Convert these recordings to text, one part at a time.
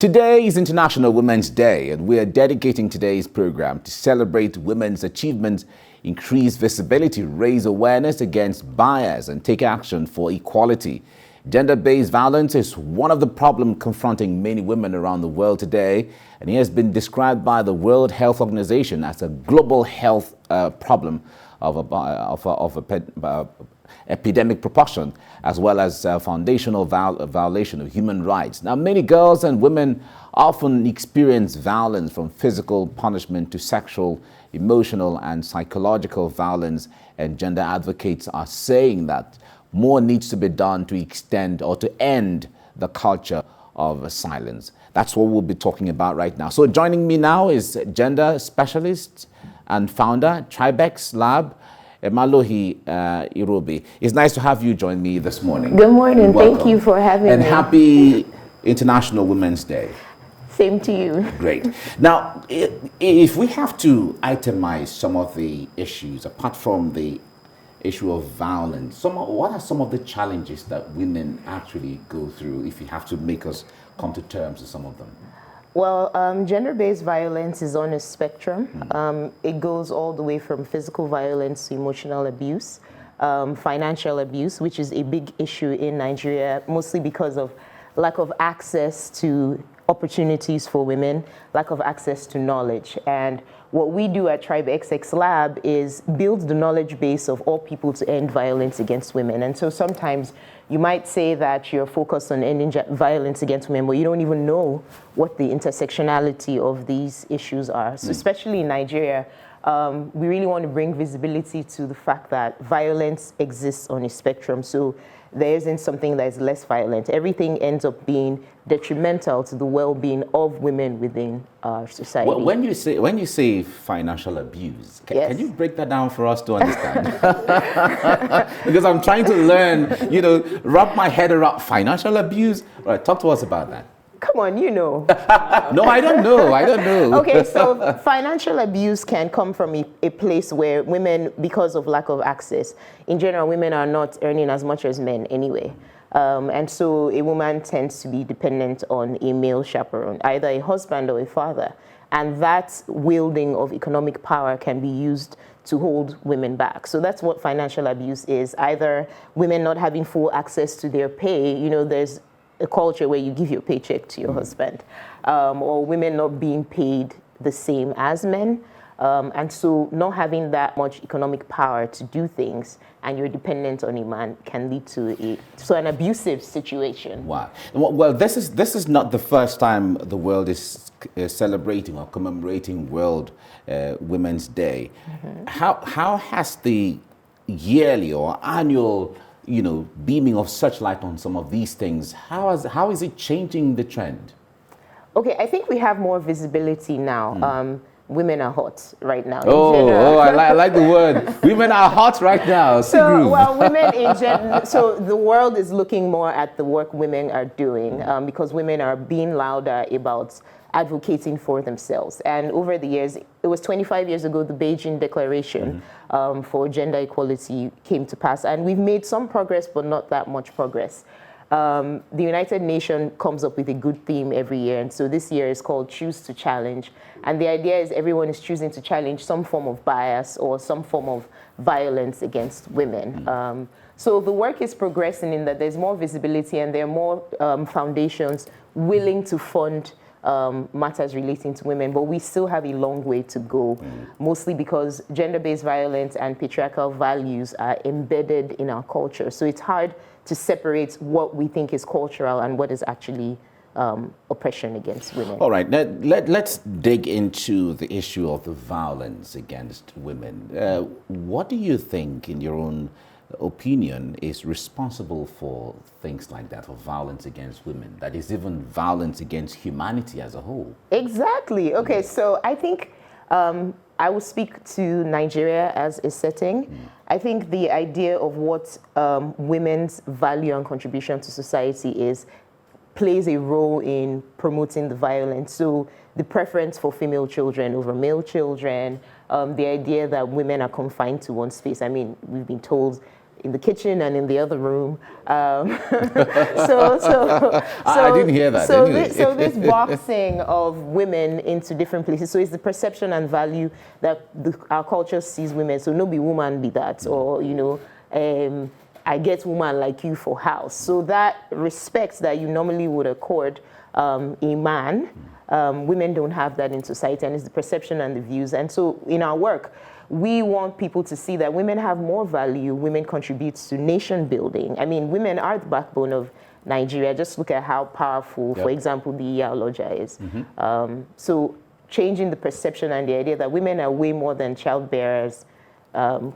Today is International Women's Day, and we are dedicating today's program to celebrate women's achievements, increase visibility, raise awareness against bias, and take action for equality. Gender-based violence is one of the problems confronting many women around the world today, and it has been described by the World Health Organization as a global health problem of epidemic proportion, as well as foundational violation of human rights. Now, many girls and women often experience violence, from physical punishment to sexual, emotional, and psychological violence, and gender advocates are saying that more needs to be done to extend or to end the culture of silence. That's what we'll be talking about right now. So joining me now is gender specialist and founder, Tribex Lab, Emalohi Irobi. It's nice to have you join me this morning. Good morning. Thank you for having me. And happy International Women's Day. Same to you. Great. Now, if we have to itemize some of the issues, apart from the issue of violence, what are some of the challenges that women actually go through, if you have to make us come to terms with some of them? Well, gender-based violence is on a spectrum. It goes all the way from physical violence to emotional abuse, financial abuse, which is a big issue in Nigeria, mostly because of lack of access to opportunities for women, lack of access to knowledge. And what we do at Tribex Lab is build the knowledge base of all people to end violence against women. And so sometimes you might say that you're focused on ending violence against women, but you don't even know what the intersectionality of these issues are. So especially in Nigeria, we really want to bring visibility to the fact that violence exists on a spectrum. So there isn't something that is less violent. Everything ends up being detrimental to the well-being of women within our society. Well, when you say financial abuse, can you break that down for us to understand? Because I'm trying to learn, wrap my head around financial abuse. All right, talk to us about that. Come on, you know. No, I don't know. Okay, so financial abuse can come from a place where women, because of lack of access, in general, women are not earning as much as men anyway. And so a woman tends to be dependent on a male chaperone, either a husband or a father. And that wielding of economic power can be used to hold women back. So that's what financial abuse is, either women not having full access to their pay. There's a culture where you give your paycheck to your husband, or women not being paid the same as men. And so not having that much economic power to do things, and you're dependent on a man, can lead to an abusive situation. Wow. Well, this is not the first time the world is celebrating or commemorating World Women's Day. How has the yearly or annual beaming of such light on some of these things, how is it changing the trend? Okay, I think we have more visibility now. Women are hot right now. I like the word. Women are hot right now. Women in general, so the world is looking more at the work women are doing, because women are being louder about advocating for themselves. And over the years, it was 25 years ago, the Beijing Declaration for Gender Equality came to pass. And we've made some progress, but not that much progress. The United Nations comes up with a good theme every year. And so this year is called Choose to Challenge. And the idea is everyone is choosing to challenge some form of bias or some form of violence against women. So the work is progressing in that there's more visibility and there are more foundations willing to fund matters relating to women, but we still have a long way to go, mostly because gender-based violence and patriarchal values are embedded in our culture. So it's hard to separate what we think is cultural and what is actually oppression against women. All right, let's dig into the issue of the violence against women. What do you think, in your own opinion, is responsible for things like that, for violence against women, that is even violence against humanity as a whole? Exactly. Okay, so I think I will speak to Nigeria as a setting. I think the idea of what women's value and contribution to society is plays a role in promoting the violence. So the preference for female children over male children, the idea that women are confined to one space. I mean, we've been told in the kitchen and in the other room. I didn't hear that. So, anyway. so this boxing of women into different places. So it's the perception and value that our culture sees women. So no be woman be that, or I get woman like you for house. So that respect that you normally would accord a man, women don't have that in society, and it's the perception and the views. And so in our work, we want people to see that women have more value, women contribute to nation building. I mean, women are the backbone of Nigeria. Just look at how powerful, for example, the Iya Oloja is. So changing the perception and the idea that women are way more than childbearers,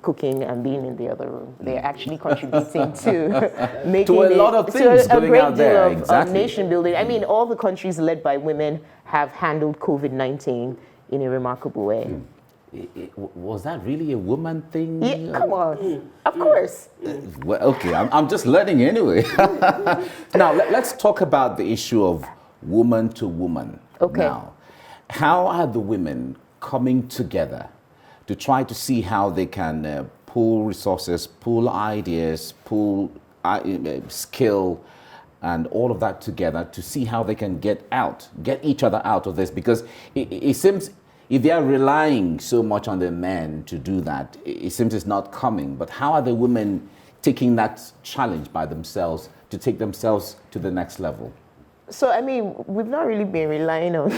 cooking and being in the other room. They're actually contributing to making to a lot of things a going great out deal there. of Exactly. nation building. I mean, all the countries led by women have handled COVID-19 in a remarkable way. Was that really a woman thing? Yeah, come on. Of course. Well, okay, I'm just learning anyway. Now, let's talk about the issue of woman to woman. Okay. Now, how are the women coming together to try to see how they can pool resources, pool ideas, pool skill, and all of that together to see how they can get each other out of this? Because it seems if they are relying so much on the men to do that, it seems it's not coming. But how are the women taking that challenge by themselves to take themselves to the next level? So, I mean, we've not really been relying on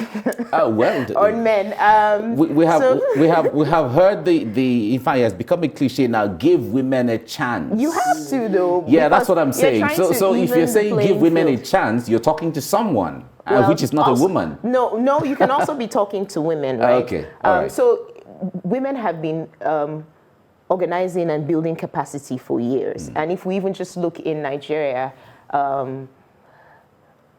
on men. We have heard the in fact, it has become a cliche now, give women a chance. You have to, though. Yeah, that's what I'm saying. So if you're saying give women a chance, you're talking to someone, which is not also, a woman. No, you can also be talking to women, right? Okay, all right. So women have been organizing and building capacity for years. And if we even just look in Nigeria,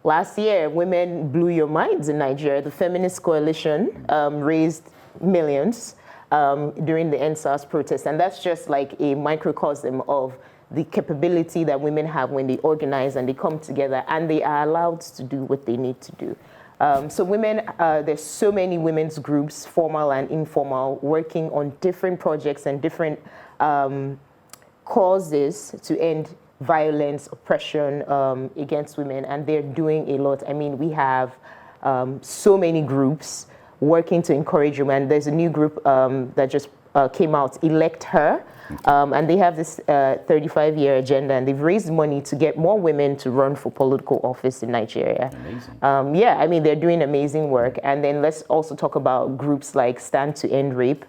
last year, women blew your minds in Nigeria. The Feminist Coalition raised millions during the EndSARS protest. And that's just like a microcosm of the capability that women have when they organize and they come together and they are allowed to do what they need to do. So women, there's so many women's groups, formal and informal, working on different projects and different causes to end violence, oppression against women, and they're doing a lot. I mean, we have so many groups working to encourage women. There's a new group that just came out, Elect Her, and they have this 35-year agenda, and they've raised money to get more women to run for political office in Nigeria. Amazing. Yeah, I mean, they're doing amazing work. And then let's also talk about groups like Stand to End Rape,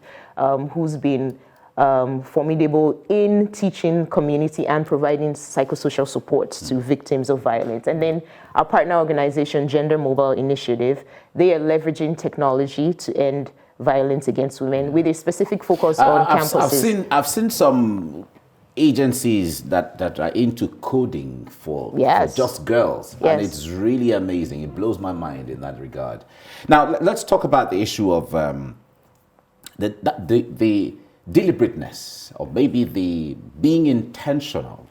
who's been formidable in teaching community and providing psychosocial support to victims of violence. And then our partner organization, Gender Mobile Initiative, they are leveraging technology to end violence against women with a specific focus on campuses. I've seen some agencies that are into coding for just girls, and it's really amazing. It blows my mind in that regard. Now, let's talk about the issue of the deliberateness, or maybe the being intentional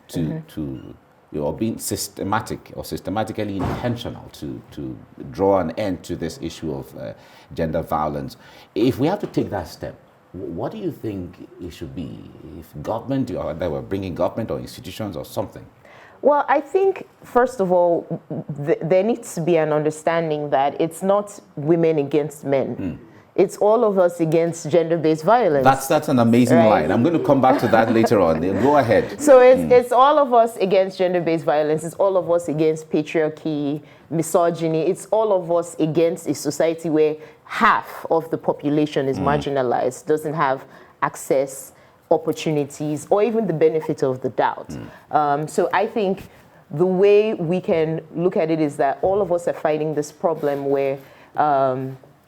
or being systematic or systematically intentional to draw an end to this issue of gender violence. If we have to take that step, what do you think it should be? If government, or they were bringing government or institutions or something? Well, I think, first of all, there needs to be an understanding that it's not women against men. It's all of us against gender-based violence. That's an amazing line. I'm going to come back to that later on. Go ahead. So it's all of us against gender-based violence. It's all of us against patriarchy, misogyny. It's all of us against a society where half of the population is marginalized, doesn't have access, opportunities, or even the benefit of the doubt. So I think the way we can look at it is that all of us are fighting this problem where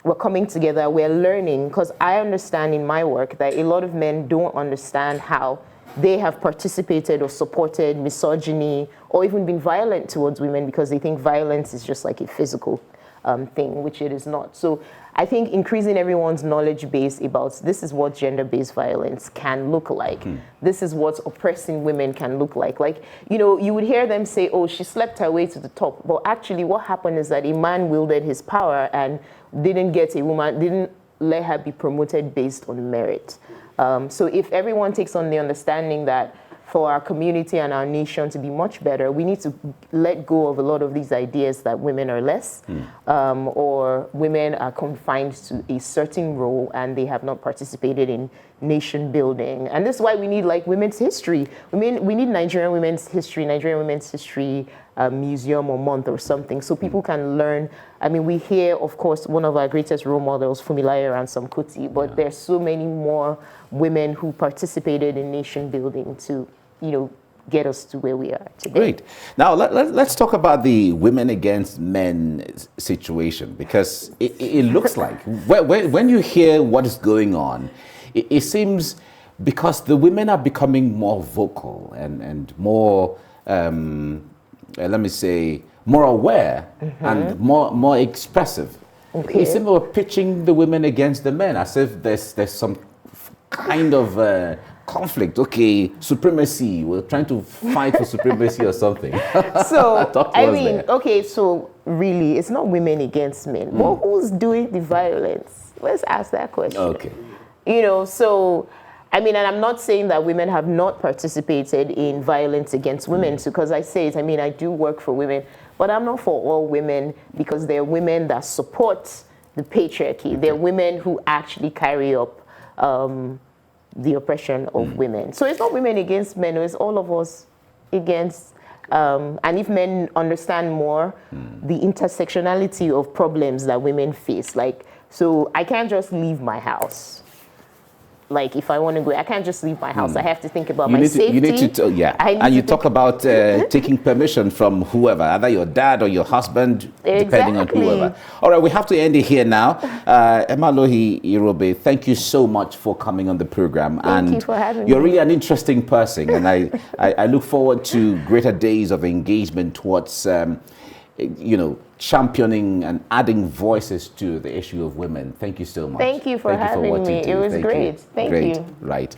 we're coming together, we're learning, because I understand in my work that a lot of men don't understand how they have participated or supported misogyny or even been violent towards women because they think violence is just like a physical thing, which it is not. So I think increasing everyone's knowledge base about this is what gender-based violence can look like. This is what oppressing women can look like. Like, you know, you would hear them say, oh, she slept her way to the top. But actually what happened is that a man wielded his power and didn't get a woman, didn't let her be promoted based on merit. So if everyone takes on the understanding that for our community and our nation to be much better, we need to let go of a lot of these ideas that women are less, or women are confined to a certain role and they have not participated in nation building. And this is why we need like women's history. We need Nigerian women's history museum or month or something, so people can learn. I mean, we hear, of course, one of our greatest role models, Fumilayo Ransome Kuti, but there's so many more women who participated in nation building to, get us to where we are today. Great. Now, let's talk about the women against men situation, because it looks like, when you hear what is going on, it seems because the women are becoming more vocal and more, let me say, more aware and more expressive. Okay. It seems we're pitching the women against the men, as if there's some kind of conflict. Okay, supremacy. We're trying to fight for supremacy or something. So, okay, so really, it's not women against men. Well, who's doing the violence? Let's ask that question. Okay. So, I mean, and I'm not saying that women have not participated in violence against women, because I say it, I mean, I do work for women, but I'm not for all women, because there are women that support the patriarchy. There are women who actually carry up the oppression of women. So it's not women against men, it's all of us against, and if men understand more the intersectionality of problems that women face, like, so I can't just leave my house. Like, if I want to go, I can't just leave my house. I have to think about my safety. You need to, and you talk about taking permission from whoever, either your dad or your husband, depending on whoever. All right, we have to end it here now. Emalohi Irobe, thank you so much for coming on the program. Thank you for having me. You're really an interesting person, and I look forward to greater days of engagement towards, championing and adding voices to the issue of women. Thank you so much. Thank you for having me. It was great. Thank you. Right.